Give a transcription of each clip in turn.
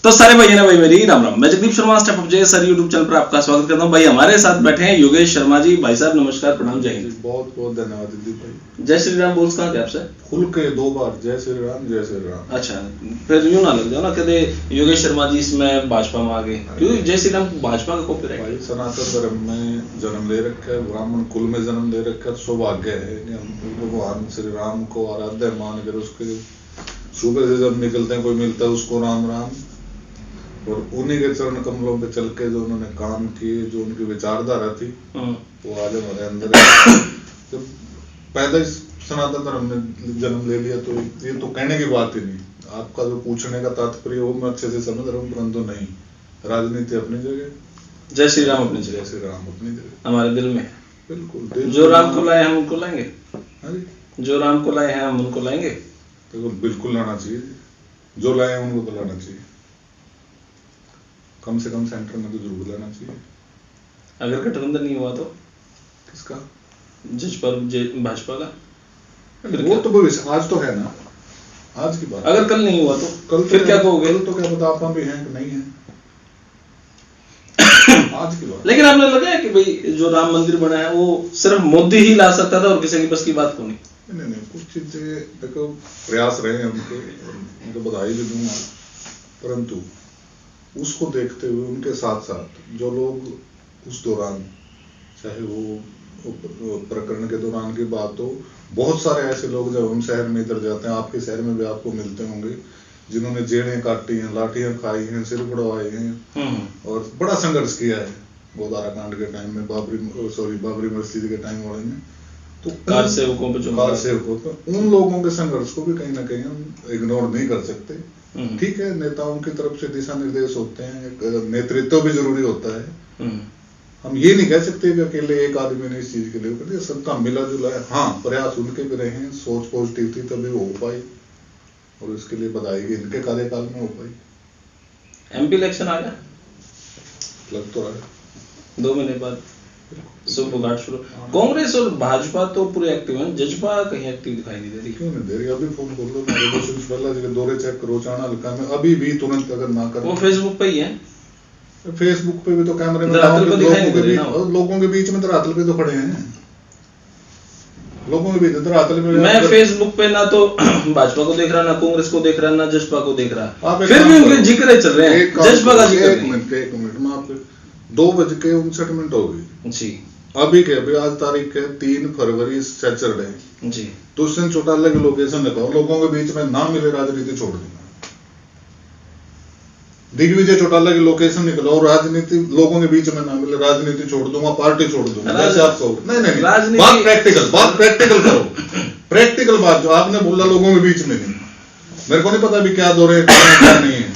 तो सारे भाई ना भाई मेरी राम राम। मैं जगदीप शर्मा स्टेप अप जय सर यूट्यूब चैनल पर आपका स्वागत करता हूं। भाई हमारे साथ बैठे हैं योगेश शर्मा जी। भाई साहब नमस्कार, प्रणाम, जय हिंद। बहुत बहुत धन्यवाद दीदी भाई। जय श्री राम बोल सकते हैं आपसे खुल के 2 बार जय श्री राम जय श्री राम। अच्छा, फिर यूं ना लग जाओ ना कहते योगेश शर्मा जी इसमें भाजपा में आ गए, क्योंकि जय श्री राम भाजपा का कॉपीराइट। भाई सनातन धर्म में जन्म ले रखा है, ब्राह्मण कुल में जन्म ले रखा है, सौभाग्य है। हम भगवान श्री राम को आराध्य मान कर उसके सुबह से जब निकलते हैं कोई मिलता है उसको राम राम, और उन्हीं के चरण कमलों पे चल के जो उन्होंने काम किए, जो उनकी विचारधारा थी वो आज हमारे अंदर है। जब पैदा सनातन धर्म में जन्म ले लिया तो ये तो कहने की बात ही नहीं। आपका जो पूछने का तात्पर्य वो मैं अच्छे से समझ रहा हूँ, परंतु नहीं, राजनीति अपनी जगह, जय श्री राम अपनी जगह, श्री राम अपनी जगह, हमारे दिल में बिल्कुल। जो राम को लाए हम उनको लाएंगे, जो राम को लाए हैं हम उनको लाएंगे। तो बिल्कुल लाना चाहिए, जो लाए हैं उनको तो लाना चाहिए, कम से कम सेंटर में तो जरूर लाना चाहिए। अगर गठबंधन नहीं हुआ तो किसका? भाजपा का। वो तो भविष्य आज तो है ना, आज की बात। अगर कल नहीं हुआ तो कल फिर क्या कहोगे? कल तो क्या पता आप भी हैं कि नहीं है, आज की बात। लेकिन आपने लगा है कि भाई जो राम मंदिर बना है वो सिर्फ मोदी ही ला सकता था और किसी की बस की बात को नहीं। नहीं, कुछ चीजें देखो प्रयास रहे हैं उनको बधाई भी दूंगा, परंतु उसको देखते हुए उनके साथ साथ जो लोग उस दौरान, चाहे वो प्रकरण के दौरान की बात हो, बहुत सारे ऐसे लोग जब हम शहर में इधर जाते हैं, आपके शहर में भी आपको मिलते होंगे, जिन्होंने जेड़ें काटी हैं, लाठियां खाई हैं, सिर उड़वाए हैं और बड़ा संघर्ष किया है। गोदारा कांड के टाइम में, बाबरी मस्जिद के टाइम वाले में, तो कार सेवकों पे उन लोगों के संघर्ष को भी कहीं ना कहीं हम इग्नोर नहीं कर सकते। ठीक है, नेताओं की तरफ से दिशा निर्देश होते हैं, नेतृत्व भी जरूरी होता है। हम ये नहीं कह सकते कि अकेले एक आदमी ने इस चीज के लिए कर दिया, सबका मिला जुला है। हाँ, प्रयास उनके भी रहे हैं, सोच पॉजिटिव थी तभी वो हो पाई, और इसके लिए बधाई कि इनके कार्यकाल में हो पाई। एमपी इलेक्शन आ गया, लग तो रहा है 2 महीने बाद शुभ घाट शुरू। कांग्रेस और भाजपा तो पूरे एक्टिव हैं, जजपा कहीं एक्टिव दिखाई नहीं दे रही। क्यों नहीं दे रही? अभी फोन कर लो, मेरे दौरे चेक करो, चाणा हल्का में अभी भी तुरंत अगर ना कर। वो फेसबुक पे ही है, फेसबुक पे भी तो कैमरे में लोगों के बीच में धरातल पे तो खड़े हैं, लोगों के बीच धरातल में। मैं फेसबुक पे ना तो भाजपा को देख रहा, ना कांग्रेस को देख रहा, ना जजपा को देख रहा, फिर भी उनके जिक्र चल रहे हैं, जजपा का जिक्र। एक मिनट में आपके 2:59 हो गई जी। अभी के अभी आज तारीख है 3 फरवरी सैटरडे जी। दुष्यंत चौटाला की लोकेशन लगाओ, लोगों के बीच में ना मिले, राजनीति छोड़ देना। दिग्विजय चौटाला की लोकेशन निकलो, राजनीति लोगों के बीच में ना मिले, राजनीति छोड़ दूंगा, पार्टी छोड़ दूंगा, जैसे आप कहो। नहीं, बात प्रैक्टिकल करो, प्रैक्टिकल बात जो आपने बोला लोगों के बीच में नहीं। मेरे को नहीं पता अभी क्या दौरे क्या नहीं है,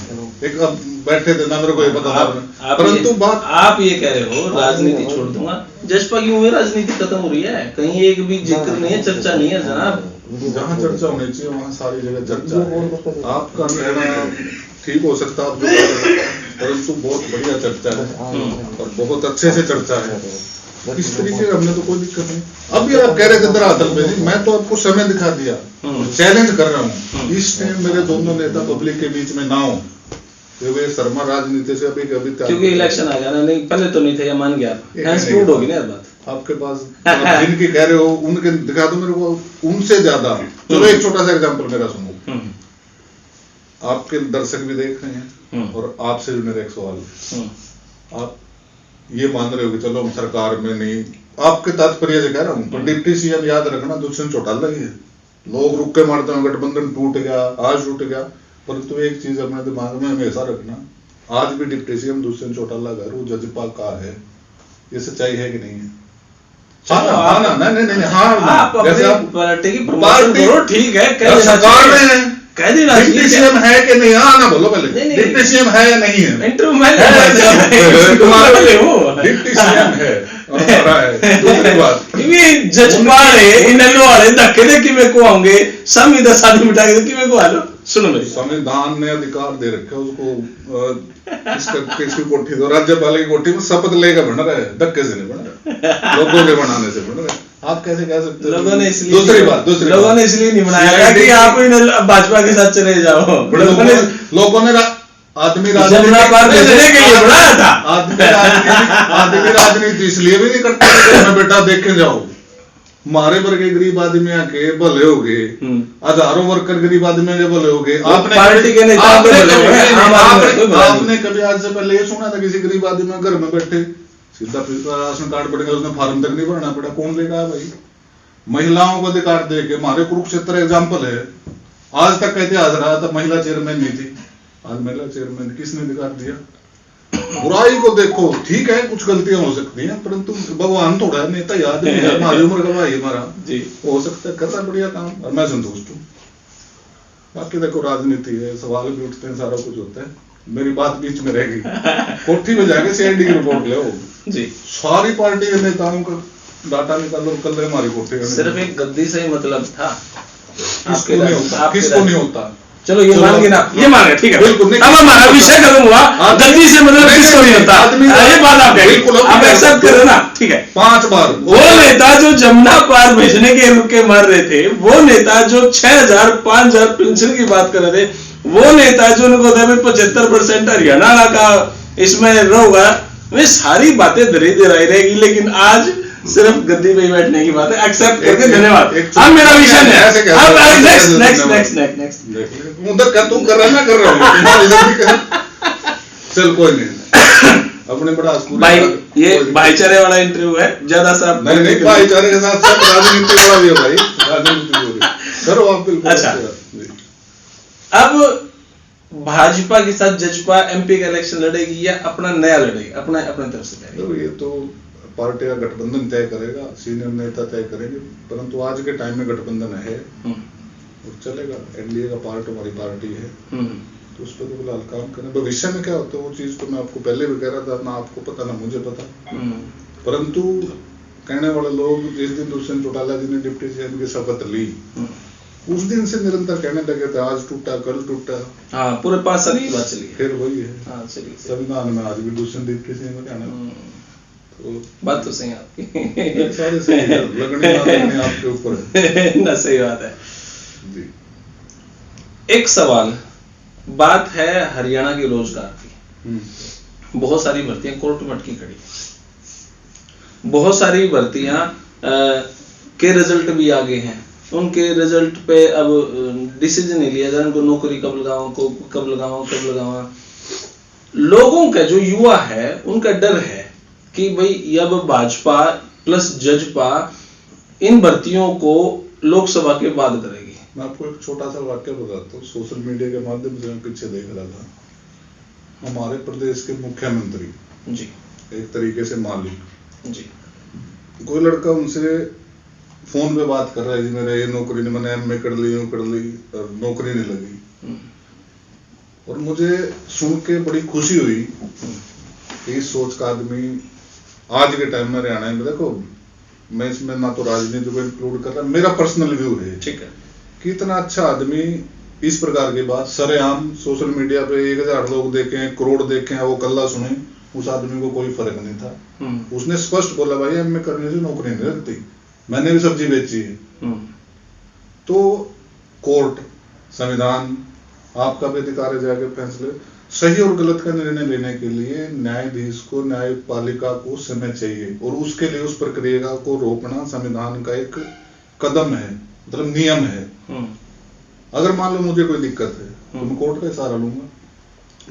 एक अब बैठे थे ना, मेरे को ये पता था, परंतु बात आप ये कह रहे हो राजनीति छोड़ दूंगा, जजपा की उम्र राजनीति खत्म हो रही है, कहीं एक भी जिक्र नहीं है, चर्चा नहीं है जनाब। जहाँ चर्चा होनी चाहिए वहाँ सारी जगह चर्चा है। आपका कहना ठीक हो सकता है, परंतु बहुत बढ़िया चर्चा है और बहुत अच्छे से चर्चा है, इस तरीके हमने तो कोई दिक्कत नहीं। अभी आप कह रहे थे धरातल पे, मैं तो आपको समय दिखा दिया, चैलेंज कर रहा हूँ, इस टाइम मेरे दोनों नेता पब्लिक के बीच में ना हो। शर्मा राजनीति से अभी क्योंकि इलेक्शन आ गया ना, नहीं पहले तो नहीं थे, या मान गया आप होगी ना बात। आपके पास जिनकी कह रहे हो उनके दिखा दो मेरे को, उनसे ज्यादा। चलो एक छोटा सा एग्जांपल मेरा सुनो, आपके दर्शक भी देख रहे हैं और आपसे भी मेरा एक सवाल, आप ये मान रहे हो कि चलो हम सरकार में नहीं, आपके तात्पर्य से कह रहा हूँ, पर डिप्टी सीएम याद रखना दुष्यंत चौटाला ही है। लोग रुक के मारते हैं गठबंधन टूट गया, आज टूट गया, परंतु एक चीज अपने दिमाग में हमेशा रखना, आज भी डिप्टी सीएम दुष्यंत चौटाला का वो जजपा का है। ये सच्चाई है कि नहीं है? जैसे आप पार्टी की प्रमोशन करो, ठीक है, सरकार में है, कह देना डिप्टी सीएम है कि नहीं? हाँ ना बोलो पहले, डिप्टी सीएम है या नहीं है? इंटरव्यू में डिप्टी सीएम है और हमारा है। दूसरी बात, जजपा वाले धक्के दे कि को आऊंगे संविधान शादी मिटा के कि को आलो। सुनो मेरी, संविधान ने अधिकार दे रखा है उसको, किसकी कोठी दो, राज्यपाल की कोठी में शपथ लेकर बन रहा है, धक्के से नहीं बन रहा, लोगों के बनाने से बन रहा है। आप कैसे कह सकते हो? लोगों ने इसलिए लोगों ने इसलिए नहीं बनाया कि आप भाजपा के साथ चले जाओ। लोगों ने आदमी जमुना पार भेजने के लिए बुलाया था। आदमी राजनीति इसलिए भी नहीं करता कि घर में बेटा देखे जाओ। मारे वर्ग गरीब आदमियों के भले हो गए, हजारों वर्कर गरीब आदमियों के भले हो गए। पार्टी के नेता आपने कभी आज से पहले ये सुना था किसी गरीब आदमी घर में बैठे सीधा राशन कार्ड बढ़ गया, उसने फार्म तक नहीं भरना पड़ा? कौन लेगा भाई? महिलाओं को अधिकार दे के हमारे कुरुक्षेत्र एग्जाम्पल है। आज तक कहते आज रहा था महिला चेयरमैन नहीं थी, आज महिला चेयरमैन किसने अधिकार दिया? बुराई को देखो, ठीक है कुछ गलतियां हो सकती हैं, परंतु भगवान थोड़ा है, नेता याद नहीं है, हमारी उम्र का भाई हमारा जी हो सकता है, कर रहा बढ़िया काम और मैं संतुष्ट हूँ। बाकी देखो राजनीति है, सवाल भी उठते हैं, सारा कुछ होता है। मेरी बात बीच में रहेगी, कोठी में जाके सीआईडी की रिपोर्ट ले जी, सारी पार्टी के नेताओं का डाटा निकालो, कल हमारी कोठी में सिर्फ एक गद्दी से ही मतलब था। किसको नहीं होता, किसको नहीं होता? चलो ये मान गए ना, ये मान गए, ठीक है बिल्कुल। अब हमारा विषय खत्म हुआ, गद्दी से मतलब किसको नहीं होता, ये बात आप बिल्कुल आप एक्सेप्ट करो ना, ठीक है। 5 बार वो नेता जो जमुना पार भेजने के रुके मार रहे थे, वो नेता जो 6,000 5,000 पेंशन की बात कर रहे थे, वो नेता जो उनको 75% हरियाणा का इसमें होगा, वे सारी बातें धीरे धीरे रहेगी, लेकिन आज सिर्फ गद्दी पे बैठने की बात है। एक्सेप्ट करके धन्यवाद। अब मेरा विषय है, अब नेक्स्ट उधर का तुम कर रहा ना कर रहा चल कोई नहीं, अपने बड़ा भाई ये भाईचारे वाला इंटरव्यू है, ज्यादा सा नहीं भाईचारे के साथ साथ राजनीति वाला भी है भाई, राजनीति करो आप बिल्कुल। अच्छा, अब भाजपा के साथ जजपा एमपी का इलेक्शन लड़ेगी या अपना नया लड़ेगी, अपने तरफ से लड़ेगी? ये तो पार्टी का गठबंधन तय करेगा, सीनियर नेता तय करेंगे, परंतु आज के टाइम में गठबंधन है और चलेगा। एनडीए का पार्ट हमारी पार्टी है, तो उस पर तो फिलहाल काम करें। भविष्य में क्या होता है वो चीज तो मैं आपको पहले भी कह रहा था, ना आपको पता ना मुझे पता, परंतु कहने वाले लोग जिस दिन दुष्यंत चौटाला जी ने डिप्टी सीएम की शपथ ली, उस दिन से निरंतर कहने लगे थे आज टूटा कल टूटा, हाँ पूरे 5 साल की बात चली, फिर वही है। संविधान में आज भी दुष्यंत डिप्टी सीएम कहना, तो बात तो सही है आपकी, सारे सही है, लगने आपके ऊपर है ना, सही बात है जी। एक सवाल, बात है हरियाणा के रोजगार की, बहुत सारी भर्तियां कोर्ट में अटकी खड़ी, बहुत सारी भर्तियां के रिजल्ट भी आगे हैं, उनके रिजल्ट पे अब डिसीजन नहीं लिया जा रहा, उनको नौकरी कब लगाऊं। लोगों का जो युवा है उनका डर है कि भाई अब भाजपा प्लस जजपा इन भर्तियों को लोकसभा के बाद करेगी। मैं आपको एक छोटा सा वाक्य बताता हूँ, सोशल मीडिया के माध्यम से मैं पीछे देख रहा था, हमारे प्रदेश के मुख्यमंत्री जी, एक तरीके से मालिक जी, कोई लड़का उनसे फोन पे बात कर रहा है, जी मेरे ये नौकरी नहीं, मैंने एमए कर ली और नौकरी नहीं लगी, और मुझे सुन के बड़ी खुशी हुई कि इस सोच का आदमी आज के टाइम में हरियाणा में, देखो मैं इसमें ना तो राजनीति को इंक्लूड कर रहा, मेरा पर्सनल व्यू है, ठीक है, कि इतना अच्छा आदमी इस प्रकार की बात सरेआम सोशल मीडिया पे 1000 लोग देखें, करोड़ देखें, वो कल्ला सुने, उस आदमी को कोई फर्क नहीं था। उसने स्पष्ट बोला भाई एमए करने से नौकरी नहीं लगती, मैंने भी सब्जी बेची है। तो कोर्ट, संविधान, आपका भी अधिकार है जाके फैसले, सही और गलत का निर्णय लेने के लिए न्यायाधीश को, न्यायपालिका को समय चाहिए, और उसके लिए उस प्रक्रिया को रोकना संविधान का एक कदम है, मतलब नियम है। अगर मान लो मुझे कोई दिक्कत है तो मैं कोर्ट का सहारा लूंगा।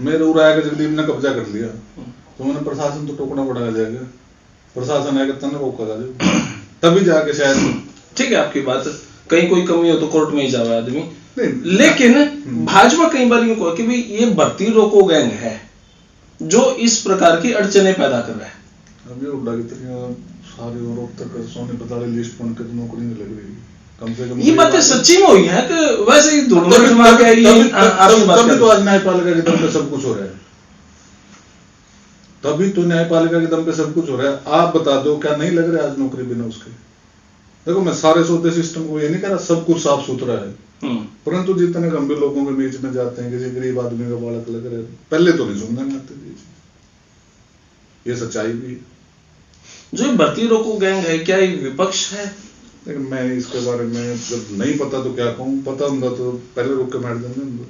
मेरे उराया के जगदीप ने कब्जा कर लिया तो मैंने प्रशासन तो टोकना पड़ाया जाएगा, प्रशासन आएगा तब रोका जाएगा, तभी जाके शायद ठीक है आपकी बात, कहीं कोई कमी हो तो कोर्ट में ही जावे आदमी। लेकिन भाजपा कई बार यूं कहो कि भाई ये भर्ती रोको गैंग है जो इस प्रकार की अड़चने पैदा कर रहा है। अभी उड़ा की तरह सारे और तक सोने पताले लिस्ट बन के नौकरी नहीं लग रही, कम से कम ये बातें सच्ची में हुई है कि वैसे ही तभी तो आज न्यायपालिका के दम पे सब कुछ हो रहा है, तभी तो न्यायपालिका के दम पे सब कुछ हो रहा है। आप बता दो क्या नहीं लग रहा है आज नौकरी बिना उसके? देखो मैं सारे सौदे सिस्टम को ये नहीं कह रहा सब कुछ साफ सुथरा है, परंतु जितने गंभीर लोगों के बीच में जाते हैं, किसी गरीब आदमी का बालक लग रहा है, पहले तो नहीं सुनने में आते थे, ये सच्चाई भी है। जो भर्ती रोको गैंग है क्या ये विपक्ष है? लेकिन मैं इसके बारे में जब नहीं पता तो क्या कहूँ, पता होगा तो पहले रोक के मार देंगे,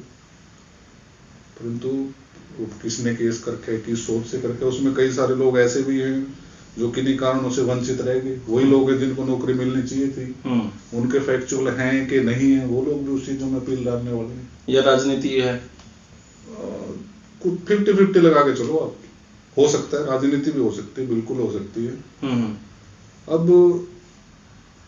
परंतु वो किसने केस करके, किस सोच से करके। उसमें कई सारे लोग ऐसे भी हैं जो किन्हीं कारणों से वंचित रह गए। वही लोग हैं जिनको नौकरी मिलनी चाहिए थी। उनके फैक्चुअल हैं कि नहीं है, वो लोग भी उस चीजों में अपील डालने वाले हैं। यह राजनीति है, कुछ 50-50 लगा के चलो आप। हो सकता है राजनीति भी हो सकती है, बिल्कुल हो सकती है। अब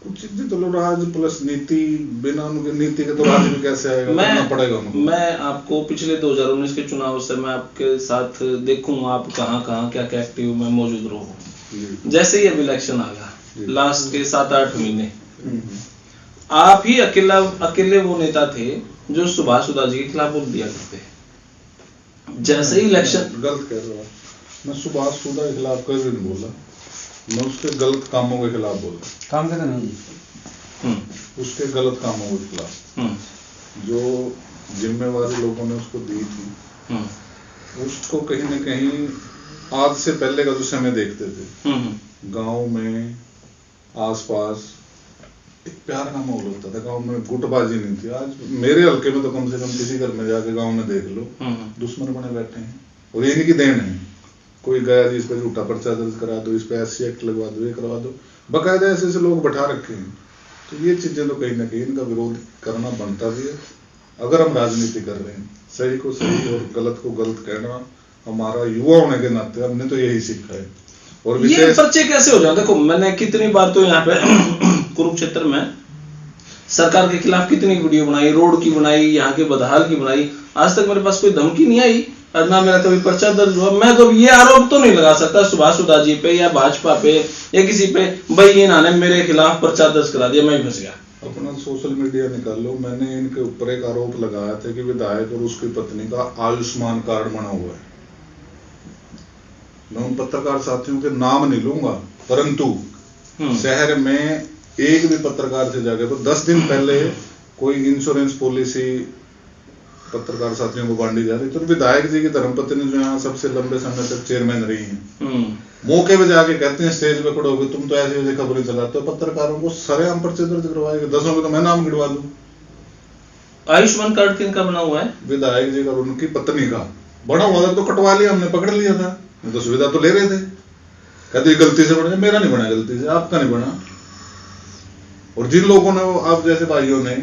कुछ चीजें चलो राज प्लस नीति, बिना उनके नीति के तो राज भी कैसे आएगा, करना पड़ेगा उनको। मैं आपको पिछले 2019 के चुनाव से मैं आपके साथ देखूं आप कहां क्या एक्टिव में मौजूद रहो। जैसे ही अब इलेक्शन आ गया, लास्ट के 7-8 महीने आप ही अकेले वो नेता थे जो सुभाष सुधा जी के खिलाफ बोल दिया करते। जैसे ही इलेक्शन, गलत कह रहा हूँ मैं, सुभाष सुधा के खिलाफ कभी नहीं बोला, मैं उसके गलत कामों के खिलाफ बोला। काम करते नहीं, उसके गलत कामों के खिलाफ जो जिम्मेवारी लोगों ने उसको दी थी, उसको कहीं न कहीं आज से पहले का जो समय देखते थे, गांव में आसपास एक प्यार का माहौल होता था। गांव में गुटबाजी नहीं थी। आज मेरे हल्के में तो कम से कम किसी घर में जाके गांव में देख लो, दुश्मन बने बैठे हैं। और ये इनकी देन है, कोई गया जी इस पर झूठा पर्चा दर्ज करा दो, इस पर SC एक्ट लगवा दो, ये करवा दो, बाकायदा ऐसे ऐसे लोग बैठा रखे हैं। तो ये चीजें तो कहीं ना कहीं इनका विरोध करना बनता भी है। अगर हम राजनीति कर रहे हैं, सही को सही और गलत को गलत कहना हमारा युवा होने के नाते हमने तो यही सीखा है। और ये पर्चे कैसे हो जाए? देखो मैंने कितनी बार तो यहाँ पे कुरुक्षेत्र में सरकार के खिलाफ कितनी वीडियो बनाई, रोड की बनाई, यहाँ के बदहाल की बनाई, आज तक मेरे पास कोई धमकी नहीं आई और ना मेरा कभी पर्चा दर्ज हुआ। मैं तो ये आरोप तो नहीं लगा सकता सुभाष सुधा जी पे या भाजपा पे या किसी पे, भाई इन्होंने मेरे खिलाफ पर्चा दर्ज करा दिया, मैं फंस गया। अपना सोशल मीडिया निकाल लो, मैंने इनके ऊपर एक आरोप लगाया था कि विधायक और उसकी पत्नी का आयुष्मान कार्ड बना हुआ है। मैं उन पत्रकार साथियों के नाम नहीं लूंगा, परंतु शहर में एक भी पत्रकार से जाके तो 10 दिन पहले कोई इंश्योरेंस पॉलिसी पत्रकार साथियों को बांटी जा रही, तो विधायक जी की धर्मपत्नी जो यहाँ सबसे लंबे समय तक चेयरमैन रही हैं, मौके पे जाके कहते हैं स्टेज पे खड़े होकर तुम तो ऐसे ऐसे खबरें चलाते हो, पत्रकारों को सरेआम पर्चे दर्ज करवाएंगे, 10 में तो मैं नाम गिनवा दूं। आयुष्मान कार्ड किनका बना हुआ है? विधायक जी का और उनकी पत्नी का बना हुआ था, तो कटवा लिया हमने, पकड़ लिया था, तो सुविधा तो ले रहे थे। कहते गलती से बना, मेरा नहीं बना गलती से, आपका नहीं बना। और जिन लोगों ने आप जैसे भाइयों ने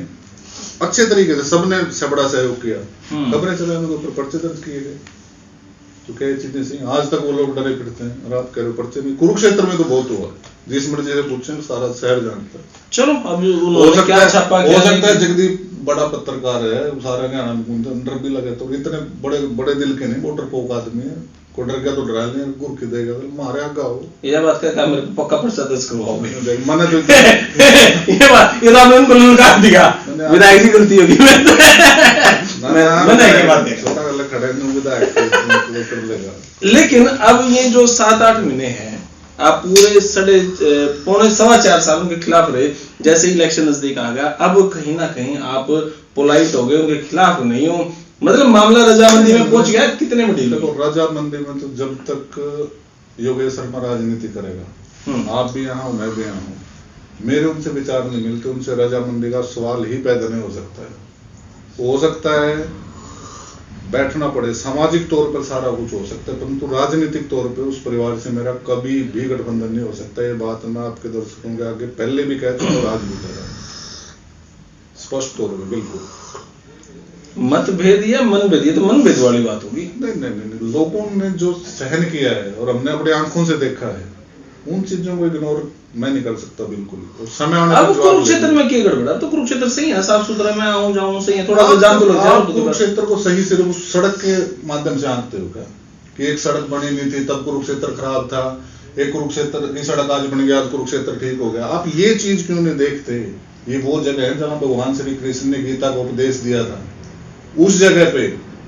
अच्छे तरीके से सबने से बड़ा सहयोग किया, खबरें चले उनके ऊपर पर्चे दर्ज किए गए, तो क्या चीजें सही। आज तक वो लोग डरे फिरते हैं और आप कह रहे हो पर्चे नहीं। कुरुक्षेत्र में तो बहुत हुआ, जिस मर्जी से पूछे सारा शहर जानता है। चलो अब उन्होंने क्या छापा, हो सकता है जगदीप बड़ा पत्रकार है, सारा ज्ञान डर भी लगे, तो इतने बड़े दिल के नहीं, वोटर पोक आदमी है, को डर गया तो डरा ले, गुर की देगा मारे आगा हो। ये बात क्या मेरे को पक्का पर्चा दर्ज करवाओगे? मैंने जो ये बात ये तो आपने उनको ललकार दिया, विधायक जी गलती होगी। लेकिन अब ये जो 7-8 महीने हैं, आप पूरे 4.25 साल उनके खिलाफ रहे, जैसे ही इलेक्शन नजदीक आ गया, अब कहीं ना कहीं आप पोलाइट हो गए, उनके खिलाफ नहीं हो, मतलब मामला रजामंदी में पहुंच गया। कितने बड़ी देखो रजामंदी में तो जब तक योगेश शर्मा राजनीति करेगा, आप भी यहाँ हो मैं भी यहाँ हूँ, मेरे उनसे विचार नहीं मिलते, उनसे रजामंदी का सवाल ही पैदा नहीं हो सकता है। हो सकता है बैठना पड़े, सामाजिक तौर पर सारा कुछ हो सकता है, परंतु राजनीतिक तौर पे उस परिवार से मेरा कभी भी गठबंधन नहीं हो सकता। ये बात मैं आपके दर्शकों के आगे पहले भी कहता हूँ और आज भी कह रहा हूँ स्पष्ट तौर पर। बिल्कुल मतभेद या मनभेद, ये तो मनभेद वाली बात होगी। नहीं, लोगों ने जो सहन किया है और हमने अपनी आंखों से देखा है, उन चीजों को इग्नोर मैं नहीं कर सकता बिल्कुल। और समय आने अब कुरुक्षेत्र में क्या गड़बड़ा? तो कुरुक्षेत्र सही है, साफ सुथरा, मैं आऊं जाऊं सही है, थोड़ा सा जान तो लग जाए। कुरुक्षेत्र को सही सिर्फ उस सड़क के माध्यम से आंकते हो क्या कि एक सड़क बनी नहीं थी तब कुरुक्षेत्र खराब था, एक कुरुक्षेत्र की सड़क आज बन गया, आज कुरुक्षेत्र ठीक हो गया। आप ये चीज क्यों नहीं देखते? ये वो जगह है जहां भगवान श्री कृष्ण ने गीता को उपदेश दिया था। उस जगह पे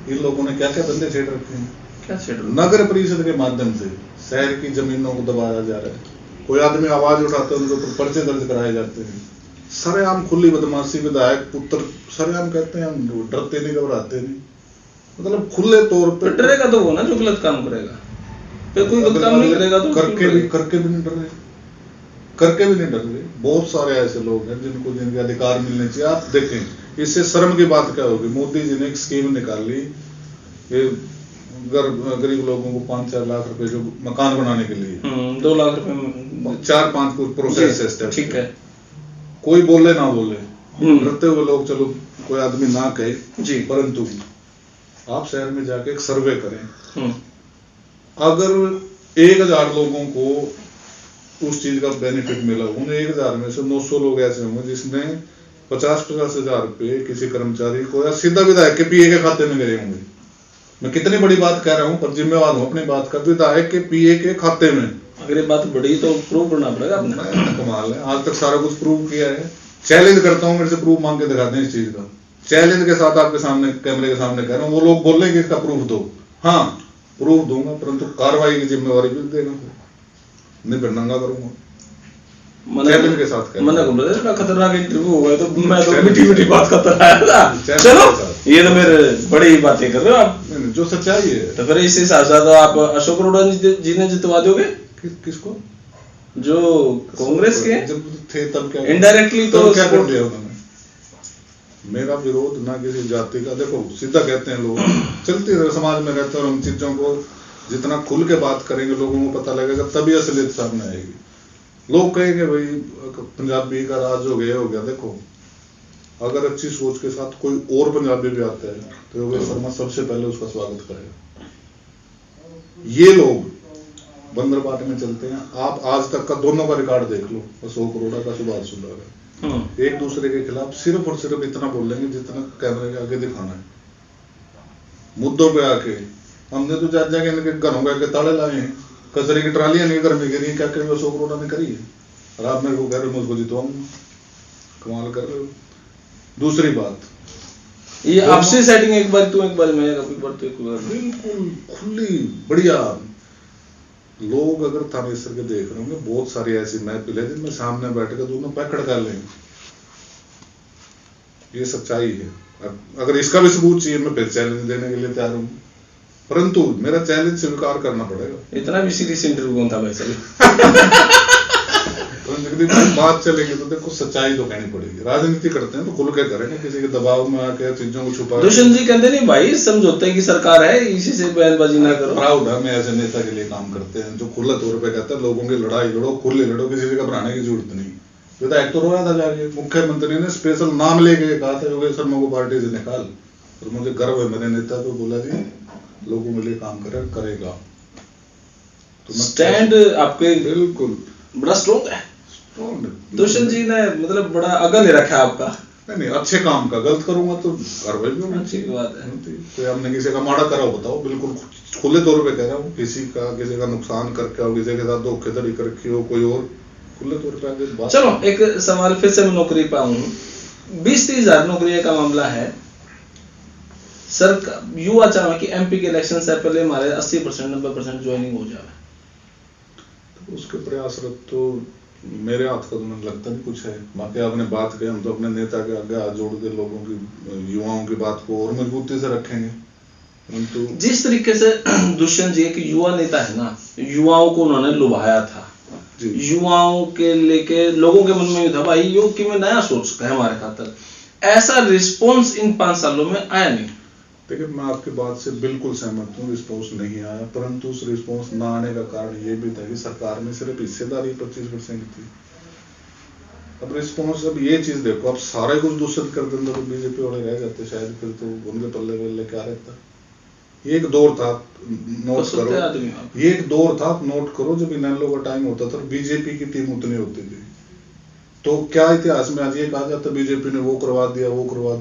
इन लोगों ने क्या क्या बंदे छेड़ रखे हैं? क्या छेड़? नगर परिषद के माध्यम से शहर की जमीनों को दबाया जा रहा है, कोई आदमी आवाज उठाते हैं उनके ऊपर पर्चे दर्ज कराए जाते हैं, सरेआम खुली बदमाशी। विधायक पुत्र सरेआम कहते हैं हम डरते नहीं घबराते नहीं, मतलब खुले तौर पर डरेगा तो वो ना जो गलत काम करेगा, फिर कोई गलत काम नहीं करेगा तो करके भी नहीं डर रहे। बहुत सारे ऐसे लोग हैं जिनके अधिकार मिलने चाहिए। आप देखें, इससे शर्म की बात क्या होगी, मोदी जी ने एक स्कीम निकाली, गरीब लोगों को 5-4 लाख रुपए जो मकान बनाने के लिए 2 लाख रुपए में 4-5 कुछ प्रोसेस है, स्टेप। ठीक है, कोई बोले ना बोले, डरते हुए लोग, चलो कोई आदमी ना कहे जी, परंतु आप शहर में जाके एक सर्वे करें, अगर 1000 लोगों को उस चीज का बेनिफिट मिला, उन 1000 में से 900 लोग ऐसे होंगे जिसने 50-50 हजार रुपए किसी कर्मचारी को या सीधा विधायक के पीए के खाते में गए होंगे। मैं कितनी बड़ी बात कह रहा हूं, पर जिम्मेवार हूं अपनी बात का। विधायक के पीए के खाते में। अगर ये बात बड़ी तो प्रूव करना पड़ेगा आपने। कमाल है, आज तक सारा कुछ प्रूव किया है। चैलेंज करता हूं, मेरे से प्रूफ मांग के दिखा दें इस चीज का। चैलेंज के साथ आपके सामने, कैमरे के सामने कह रहा हूं। वो लोग बोल रहे हैं कि इसका प्रूफ दो, हाँ प्रूफ दूंगा, परंतु कार्रवाई की जिम्मेवारी भी देगा, नहीं फिर नंगा करूंगा। चैलेंज के साथ मना खतरनाक इंटरव्यू होगा, तो मैं तो मीठी बात करता रहा था। चलो ये तो मेरे बड़ी बातें कर रहे हो आप, जो सच्चाई है। तो फिर इस हिसाब से तो आप अशोक अरोड़ा जी ने जितवा दोगे। किसको? जो कांग्रेस के जब थे तब क्या इनडायरेक्टली तो क्या कर दिया उन्होंने? मेरा विरोध ना किसी जाति का, देखो सीधा कहते हैं लोग, चलती रहे समाज में रहते हैं, और हम चीजों को जितना खुल के बात करेंगे लोगों को पता लगेगा, तभी असलियत सामने आएगी। लोग कहेंगे भाई पंजाबी का राज हो गया, देखो अगर अच्छी सोच के साथ कोई और पंजाबी भी आता है तो योगेश शर्मा सबसे पहले उसका स्वागत करेगा। ये लोग बंदरबाट में चलते हैं। आप आज तक का दोनों का रिकॉर्ड देख लो, अशोक अरोड़ा का, सुभाष सुंदर का, एक दूसरे के खिलाफ सिर्फ और सिर्फ इतना बोलेंगे जितना कैमरे के आगे दिखाना है। मुद्दों पे आके हमने तो जा जाके इनके घरों के ताले लाए हैं, कचरे की ट्रालियां नहीं घर में गिरी, क्या क्या अशोक अरोड़ा ने करी है, और आप मेरे को कह रहे हो मुझको जितवाऊंगा। कमाल कर रहे हो। दूसरी बात, ये आपसी सेटिंग एक बार तू एक बार मैं एक बार तो एक बार बिल्कुल खुली बढ़िया। लोग अगर थानेसर के देख रहे होंगे, बहुत सारी ऐसी महफिल है जिनमें सामने बैठ कर दोनों पैकड़ कर लेंगे। ये सच्चाई है। अगर इसका भी सबूत चाहिए, मैं फिर चैलेंज देने के लिए तैयार हूं, परंतु मेरा चैलेंज स्वीकार करना पड़ेगा। इतना भी सीरियस इंटरव्यू कौन था भाई साहब? बात चलेगी तो देखो सच्चाई तो कहनी पड़ेगी। राजनीति करते हैं तो खुल के करेंगे, किसी के दबाव में आके चीजों को छुपा। दुष्यंत जी कहते नहीं भाई, समझौते की सरकार है, इसी से बयानबाजी ना करो। प्राउड है, मैं ऐसे नेता के लिए काम करते हैं जो खुला तौर पे कहते हैं लोगों की लड़ाई लड़ो, खुले लड़ो, किसी से घबराने की जरूरत नहीं। विधायक तो रोया था जाके, मुख्यमंत्री ने स्पेशल नाम लेके कहा था योगेश शर्मा को पार्टी से निकाल, और मुझे गर्व है मेरे नेता को, बोला जी लोगों के लिए काम करेगा। तो स्टैंड आपके बिल्कुल बड़ा स्ट्रॉन्ग है। दुष्यंत जी ने मतलब बड़ा अगल रखा आपका। नहीं, अच्छे काम का, गलत करूंगा तो कार्रवाई भी होनी अच्छी बात है। कोई हमने किसी का माड़ा करा हो बताओ, बिल्कुल खुले तौर पे कह रहा हूँ, किसी का नुकसान करके हो, किसी के साथ धोखेधड़ी करके हो, कोई और खुले तौर पे आगे बात। चलो एक सवाल फिर से मैं नौकरी पे आऊं। 20-30 हजार नौकरी का मामला है सर। युवा चाहे कि एमपी के इलेक्शन से पहले हमारे 80% 90% ज्वाइनिंग हो जाए, तो उसके प्रयासरत तो मेरे हाथ का तो मुझे लगता नहीं कुछ है। बाकी आपने बात कही, हम तो अपने नेता के आगे हाथ जोड़ के लोगों की, युवाओं की बात को और मजबूती से रखेंगे। तो जिस तरीके से दुष्यंत जी एक युवा नेता है ना, युवाओं को उन्होंने लुभाया था, युवाओं के लेके लोगों के मन में था भाई योग की में नया सोच है हमारे खातर, ऐसा रिस्पॉन्स इन 5 सालों में आया नहीं। देखिए मैं आपकी बात से बिल्कुल सहमत हूँ, रिस्पॉन्स नहीं आया, परंतु उस रिस्पॉन्स ना आने का कारण ये भी था कि सरकार में सिर्फ हिस्सेदारी 25% थी। अब रिस्पॉन्स, अब ये चीज देखो, अब सारा कुछ दूषित कर देते तो बीजेपी वाले रह जाते शायद, फिर तो उनके पल्ले वल्ले क्या रहता। ये एक दौर था, नोट करो, ये एक दौर था, नोट करो, जब इनेलो का टाइम होता था बीजेपी की टीम उतनी होती थी, तो क्या इतिहास में आज ये कहा जाता बीजेपी ने वो करवा दिया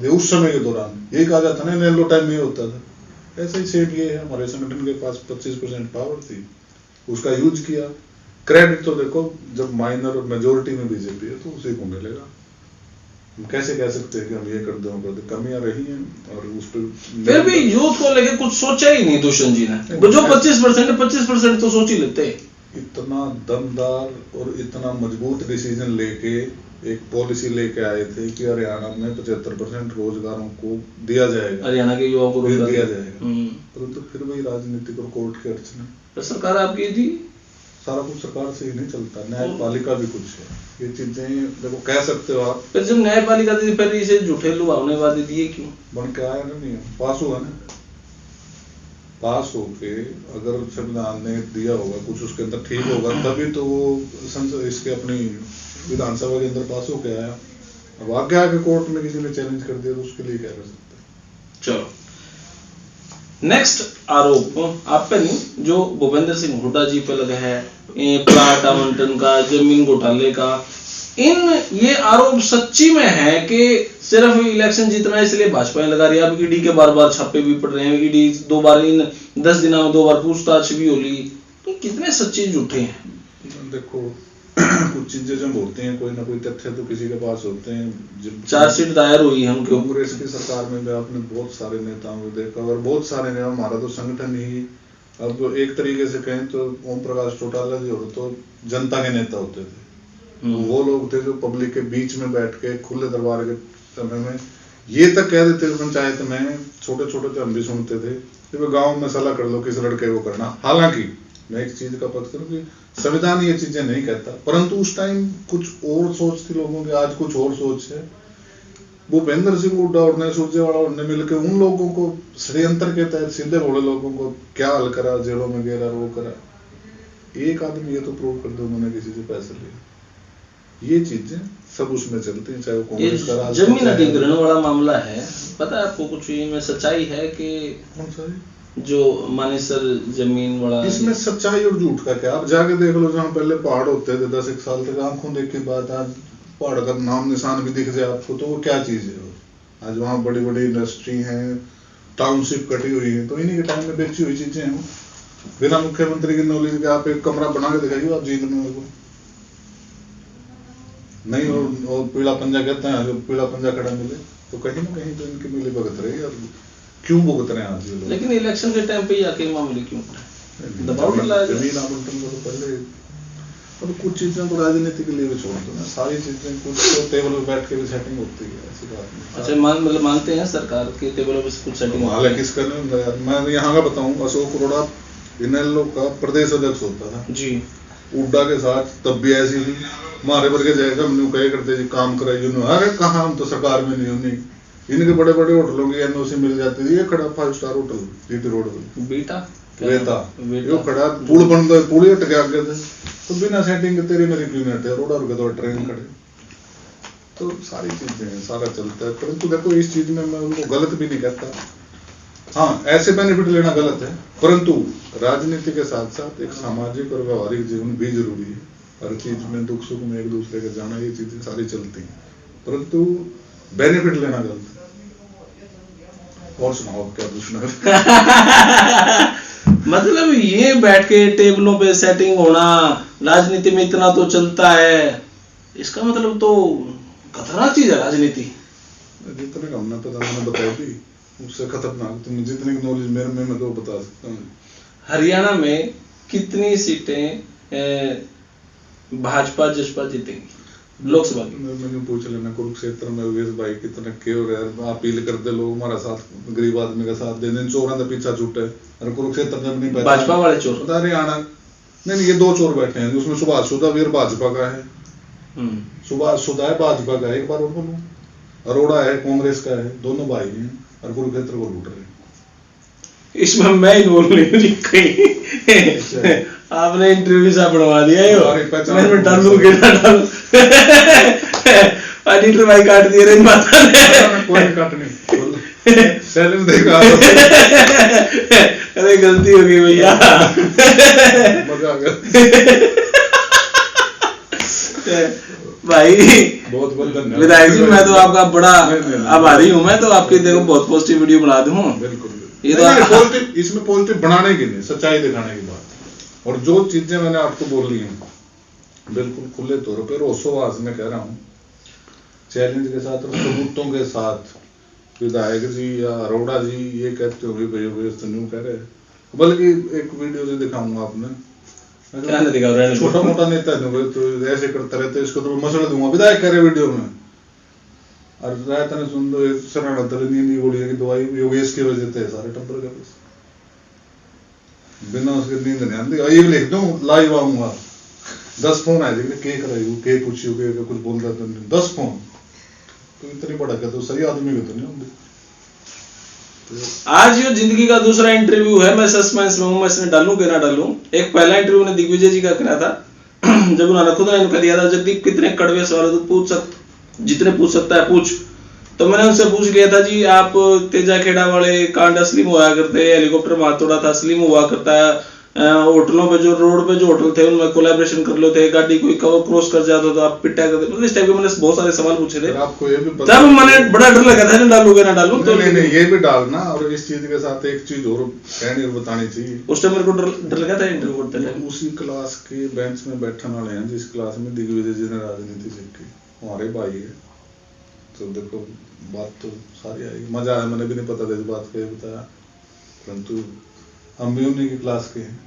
उस समय के दौरान ये कहा जाता ना, नेलो टाइम में होता था। ऐसा ही सेम ये है, हमारे संगठन के पास 25% पावर थी, उसका यूज किया। क्रेडिट तो देखो जब माइनर और मेजोरिटी में बीजेपी है तो उसी को मिलेगा। हम कैसे कह सकते हैं कि हम ये कर दे, कमियां रही हैं और उस पर फिर भी यूथ को लेके कुछ सोचा ही नहीं दुष्यंत जी ने, जो 25% तो सोच ही लेते। इतना दमदार और इतना मजबूत डिसीजन लेके एक पॉलिसी लेके आए थे कि हरियाणा में 75% रोजगारों को दिया जाएगा, हरियाणा के युवाओं को दिया जाएगा, परंतु फिर वही राजनीतिक और कोर्ट की अड़चन तो सरकार आपकी थी। सारा कुछ सरकार से ही नहीं चलता, न्यायपालिका भी कुछ है। ये चीजें देखो कह सकते हो आप, फिर जब न्यायपालिका थी फिर इसे झूठे लुभावने वादे दिए क्यों? बन के आया ना, नहीं पास हुआ ना, पास होके अगर संविधान ने दिया होगा कुछ उसके अंदर ठीक होगा तभी तो वो संसद इसके अपनी विधानसभा के अंदर पास होके आया। अब आगे आके कोर्ट में किसी ने चैलेंज कर दिया तो उसके लिए क्या कर सकते हैं। चलो नेक्स्ट आरोप आप पे नहीं, जो भूपेंद्र सिंह हुड्डा जी पे लगा है, प्लाट आवंटन का, जमीन घोटाले का। ये आरोप सच्ची में है कि सिर्फ इलेक्शन जीतना है इसलिए भाजपा ने लगा रही है? अब ईडी के बार बार छापे भी पड़ रहे हैं, ईडी 2 बार इन 10 दिनों में 2 बार पूछताछ भी हो ली, तो कितने सच्चे झूठे हैं? देखो कुछ चीजें जब होती हैं कोई ना कोई तथ्य तो किसी के पास होते हैं। चार्जशीट दायर हुई है उनके ऊपर। कांग्रेस की सरकार में भी आपने बहुत सारे नेताओं को देखा और बहुत सारे नेता, हमारा तो संगठन ही अब तो एक तरीके से कहें तो ओम प्रकाश चौटाला जी हो तो जनता के नेता होते थे। वो लोग थे जो पब्लिक के बीच में बैठ के खुले दरबार के समय में ये तक कह देते थे पंचायत में, छोटे छोटे थे हम भी सुनते थे कि गाँव में सलाह कर लो किस लड़के को करना। हालांकि मैं एक चीज का पक्ष करूं कि संविधान ये चीजें नहीं कहता, परंतु उस टाइम कुछ और सोच थी लोगों की, आज कुछ और सोच है। भूपेंद्र सिंह हुड्डा और सुरजेवाला ने मिलकर उन लोगों को षड्यंत्र के तहत सीधे बोले लोगों को क्या हल करा, जेलों में गिरा, वो करा। एक आदमी ये तो प्रूव कर दो उन्होंने किसी से पैसे लिए, ये चीजें सब उसमें चलती है, चाहे वो कांग्रेस का राज। जमीन अधिग्रहण वाला मामला है, पता है आपको कुछ इनमें सच्चाई है कि कौन सा जो मानेसर जमीन वाला? इसमें सच्चाई और झूठ का क्या, आप जाके देख लो। जहाँ पहले पहाड़ होते थे 10 एक साल तक आंखों देख की बात, आज पहाड़ का नाम निशान भी दिख जाए आपको तो वो क्या चीज है। आज वहाँ बड़ी बड़ी इंडस्ट्री है, टाउनशिप कटी हुई है, तो इन्हीं के टाइम में बेची हुई चीजें हैं। बिना मुख्यमंत्री की नॉलेज के आप एक कमरा बना के दिखाइए आप जीत में को नहीं। और पीला पंजा कहते हैं, जो पीला पंजा खड़ा मिले तो कहीं ना कहीं तो इनकी मिली भगत रही है। क्यों भुगत रहे हैं आज ये लोग? लेकिन इलेक्शन के टाइम पे आके मामले क्यों दबाव डाला? जमीन आवंटन को तो पहले, और कुछ चीजें तो राजनीति के लिए भी छोड़ दो ना, सारी चीजें कुछ तो टेबल पे बैठ के भी सेटिंग होती है, ऐसी बात नहीं। अच्छा मानते हैं सरकार के टेबल पे कुछ सेटिंग? हालांकि किसका नहीं, मैं यहाँ का बताऊं, अशोक अरोड़ा इनेलो का प्रदेश अध्यक्ष होता था जी, हुड्डा के साथ, तब भी ऐसी ही मारे वर्गे जाएगा हम कहे करते जी काम कराइए। अरे कहाँ, हम तो सरकार में नहीं होनी। इनके बड़े बड़े होटलों की एनओसी मिल जाती थी। ये खड़ा 5 स्टार होटल जीटी रोड पे बेटा वेता, यो खड़ा पुल बन गए, पुल हट के आगे थे तो बिना सेटिंग के तेरी मेरी क्यों हटे, रोड रुके तो ट्रेन खड़े। तो सारी चीजें हैं, सारा चलता है। परंतु देखो इस चीज में मैं उनको गलत भी नहीं कहता। हाँ, ऐसे बेनिफिट लेना गलत है, परंतु राजनीति के साथ साथ एक सामाजिक और व्यवहारिक जीवन भी जरूरी है। हर चीज में दुख सुख में एक दूसरे के जाना, ये चीजें सारी चलती हैं, परंतु बेनिफिट लेना गलत है। और सुनाओ क्या पूछना? मतलब ये बैठ के टेबलों पे सेटिंग होना राजनीति में इतना तो चलता है, इसका मतलब तो खतरनाक चीज है राजनीति। जितने का हमने पता मैंने बताई थी, उससे खतरनाक तुम जितनी नॉलेज मेरे में मैं तो बता सकता हूँ। हरियाणा में कितनी सीटें भाजपा जसपा जीतेंगी लोकसभा की? मैंने पूछ लेना, कुरुक्षेत्र में योगेश भाई कितना क्यों अपील करते लोग हमारा साथ, गरीब आदमी का साथ दे दें। चोरों का पीछा छूटे और कुरुक्षेत्र में नहीं, भाजपा वाले चोर पता हरियाणा नहीं, ये 2 चोर बैठे हैं, उसमें सुभाष सुधा वीर भाजपा का है, सुभाष सुधा है भाजपा का है, एक बार और बोलूं, अरोड़ा है कांग्रेस का है, दोनों भाई हैं और कुरुक्षेत्र को लूट रहे हैं। इसमें मैं इन्वॉल्व नहीं कहीं। आपने इंटरव्यू सा बनवा दिया है, मैं डालू के ना डालू। एडिटर भाई काट दिए रे माता ने। कोई काट नहीं, चैलेंज देगा। अरे गलती हो गई भैया, मजा आ गया भाई। बहुत बहुत धन्यवाद विधायक जी, मैं तो आपका बड़ा आभारी हूँ। मैं तो आपकी देखो बहुत पॉजिटिव वीडियो बना दूँ। बिल्कुल, ये तो इसमें पॉजिटिव बनाने की नहीं, सच्चाई दिखाने की बात। और जो चीजें मैंने आपको बोली हैं बिल्कुल खुले तौर पर रोसोवास में कह रहा हूँ, चैलेंज के साथ और सबूतों के साथ। विधायक जी या अरोड़ा जी ये कहते हो भाई तो न्यू कह रहे हैं, बल्कि एक वीडियो से दिखाऊंगा आपने, छोटा मोटा नेता है तो ऐसे करता रहता है, इसको तो मसला दूंगा विधायक कह रहे वीडियो में। और रहता ने सुन दो सराहना तरह नींद गोलियों की दवाई योगेश की वजह से सारे टब्बर का बस बिना उसके नींद नहीं आती। ये लिख दूं लाइव आऊंगा, 10 फोन आए थे के कराई के पूछियो के कुछ बोल रहा था, 10 फोन तो इतनी बड़ा क्या तो सही आदमी को तो नहीं होंगे। आज ये जिंदगी का दूसरा इंटरव्यू है, मैं सस्पेंस में हूँ, मैं इसमें डालूं कि ना डालूं। एक पहला इंटरव्यू ने दिग्विजय जी का करा था जब उन्होंने खुद ने दिया था, जगदीप कितने कड़वे सवाल तू पूछ जितने पूछ सकता है पूछ। तो मैंने उनसे पूछ लिया था जी आप तेजा खेड़ा वाले कांड असली में हुआ करते हैं, हेलीकॉप्टर मार तोड़ा था असली में हुआ करता है, होटलों पे जो रोड पे जो होटल थे उनमें कोलैबोरेशन कर लेते, गाड़ी कोई कवर क्रॉस कर जाता तो आप पिटा करते, मतलब इस टाइप के मैंने बहुत सारे सवाल पूछे थे। आपको ये भी तब मैंने बड़ा डर लगा था डालूंगा ना डालूं, तो नहीं ये भी डालना। और इस चीज के साथ एक चीज और कहनी और बतानी चाहिए। उस टाइम मेरे को डर लगा था इंटरव्यू करते टाइम। उसी क्लास के बेंच में बैठने वाले हैं जिस क्लास में दिग्विजय जी ने राजनीति सीखी, हमारे भाई है। तो देखो बात तो सारी आएगी, मजा आया। मैंने भी नहीं पता था इस बात को, ये बताया, परंतु हम भी उन्हीं की क्लास के हैं।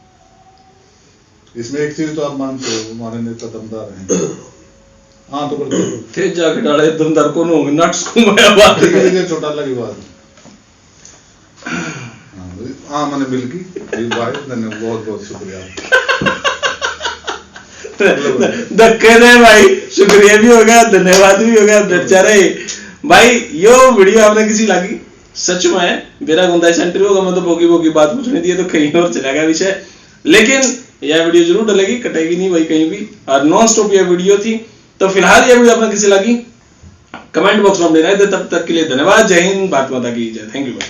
इसमें एक चीज तो आप मानते हो, हमारे नेता दमदार हैं। हाँ तो थे जाके डाले दमदार कौन होंगे, नट्स को मैं बात छोटा लगी बात। हाँ मैंने मिल की भाई, बहुत बहुत शुक्रिया। धक्के दे भाई, शुक्रिया भी हो गया, धन्यवाद भी हो गया बेचारे भाई। यो वीडियो आपने किसी लगी सच में मेरा गुंजाइश इंटरव्यू का मतलब बोगी बात पूछने दी है तो कहीं और चला गया विषय, लेकिन यह वीडियो जरूर डलेगी, कटेगी नहीं भाई कहीं भी, और नॉन स्टॉप यह वीडियो थी। तो फिलहाल यह वीडियो आपने किसी लगी कमेंट बॉक्स में देना है। तब तक के लिए धन्यवाद, जय हिंद, भारत माता की जय, थैंक यू भाई।